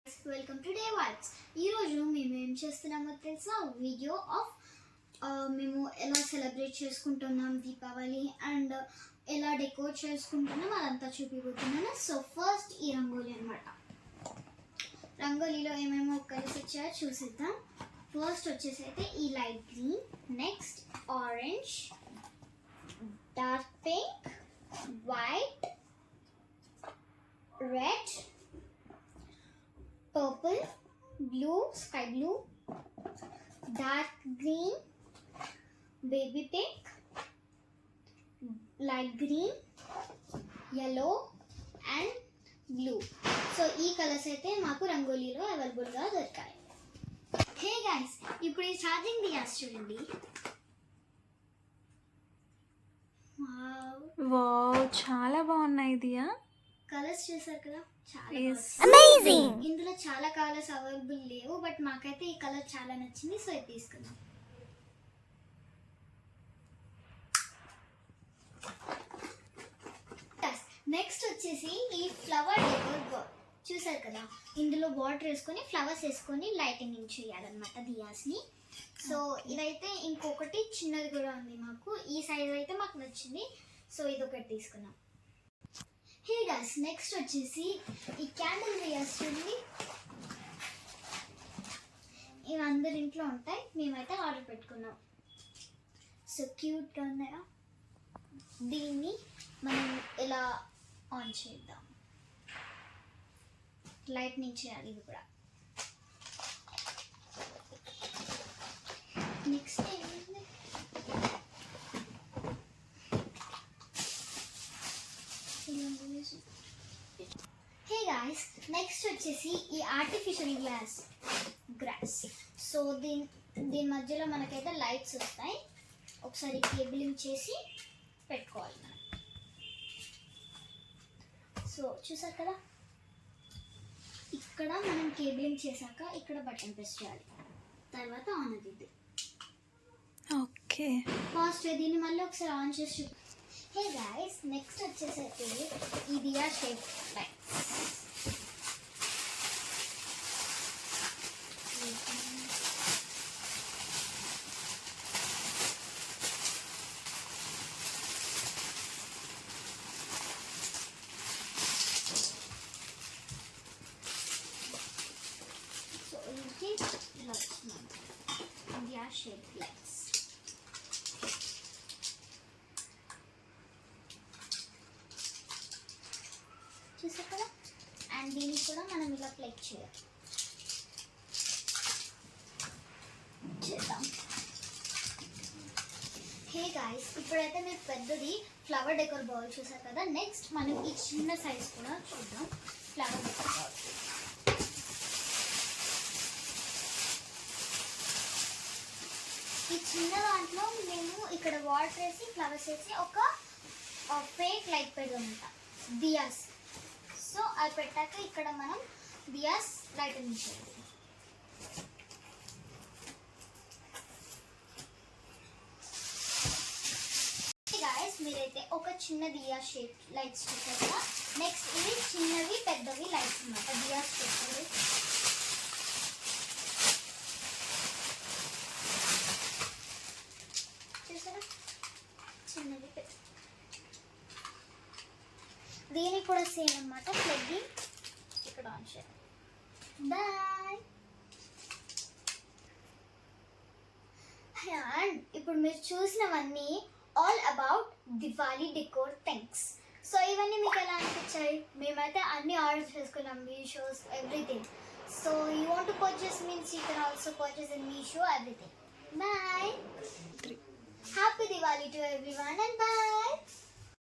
Welcome to day vibes. ఈరోజు మేము ఏం చేస్తున్నామో తెలుసా, వీడియో ఆఫ్ మేము ఎలా సెలబ్రేట్ చేసుకుంటున్నాం దీపావళి అండ్ ఎలా డెకోర్ చేసుకుంటున్నాం అదంతా చూపిపోతున్నాను. సో ఫస్ట్ ఈ రంగోలీ అనమాట. రంగోలీలో ఏమేమో కలిసి వచ్చాయో చూసిద్దాం. ఫస్ట్ వచ్చేసి అయితే ఈ light green, next orange, dark pink, white, red, purple, blue, sky blue, dark green, baby pink, light green, yellow and blue. So ఈ కలర్స్ అయితే మాకు రంగోలీలో అవైలబుల్గా దొరికాయి. హే గైస్, ఇప్పుడు ఈ ఛార్జింగ్ దియాస్ చూడండి. వావ్, చాలా బాగున్నాయి దియా. కలర్స్ చూసారు కదా, చాలా అమేజింగ్. ఇందులో చాలా కలర్స్ అవైలబుల్ లేవు, బట్ మాకైతే ఈ కలర్ చాలా నచ్చింది, సో ఇది తీసుకున్నాం. నెక్స్ట్ వచ్చేసి ఈ ఫ్లవర్ డెకోర్ చూసారు కదా, ఇందులో వాటర్ వేసుకొని ఫ్లవర్స్ వేసుకొని లైటింగ్ చేయాలన్నమాట దియాస్ని. సో ఇదైతే ఇంకొకటి చిన్నది కూడా ఉంది మాకు, ఈ సైజ్ అయితే మాకు నచ్చింది, సో ఇది ఒకటి తీసుకున్నాం. హే గైస్, నెక్స్ట్ వచ్చేసి ఈ క్యాండిల్ దియాస్ చూడండి. ఇవి అందరి ఇంట్లో ఉంటాయి, మేమైతే ఆర్డర్ పెట్టుకున్నాం. సో క్యూట్గా ఉన్నాయా. దీన్ని మనం ఇలా ఆన్ చేద్దాం, లైట్నింగ్ చేయాలి ఇది కూడా. నెక్స్ట్ ఏమైంది, హే గాయ్స్, నెక్స్ట్ వచ్చేసి ఈ ఆర్టిఫిషియల్ గ్రాస్. సో దీని మధ్యలో మనకైతే లైట్స్ వస్తాయి. ఒకసారి కేబులింగ్ చేసి పెట్టుకోవాలి మనం. సో చూసారు కదా, ఇక్కడ మనం కేబులింగ్ చేశాక ఇక్కడ బటన్ ప్రెస్ చేయాలి, తర్వాత ఆన్ అవుతుంది. ఓకే, ఫాస్ట్ దీన్ని మళ్ళీ ఒకసారి ఆన్ చేసి. హే గైస్, నెక్స్ట్ వచ్చేసి అయితే ఈ దియా షేప్ లైట్స్. సో ఇది ఇలా వచ్చింది దియా షేప్ లైట్స్. చూసారు కదా, అండ్ దీన్ని కూడా మనం ఇలా ప్లేట్ చేద్దాం. హే గాయ్స్, ఇప్పుడైతే మీరు పెద్దది ఫ్లవర్ డెకోర్ బౌల్ చూసారు కదా, నెక్స్ట్ మనం ఈ చిన్న సైజ్ కూడా చూద్దాం. ఫ్లవర్ డెకోర్ బౌల్ ఈ చిన్న దాంట్లో మేము ఇక్కడ వాటర్ వేసి ఫ్లవర్స్ వేసి ఒక ఫేక్ లైట్ పెడదామంట, దియాస్. సో అది పెట్టాక ఇక్కడ మనం దియాస్ లైటింగ్ చేయాలి. గాయస్, మీరైతే ఒక చిన్న దియా షేప్ లైట్స్ చూసారు కదా, నెక్స్ట్ ఇవి చిన్నవి పెద్దవి లైట్స్ అన్నమాట, దియాస్ పెట్టాలి. చూసారా, చిన్నవి పెద్ద. దీనికి కూడా సేమ్ అన్నమాట, ప్లగ్గింగ్ ఇక్కడ ఆన్ చేయాలి. బాయ్. అండ్ ఇప్పుడు మీరు చూసినవన్నీ all about Diwali decor things. So ఇవన్నీ మీకు ఎలా అనిపించాయి? మేమైతే అన్ని ఆర్డర్ చేసుకున్నాం, Meesho's everything. So you want to purchase means you can also purchase in Meesho everything. Bye. Happy Diwali to everyone and bye.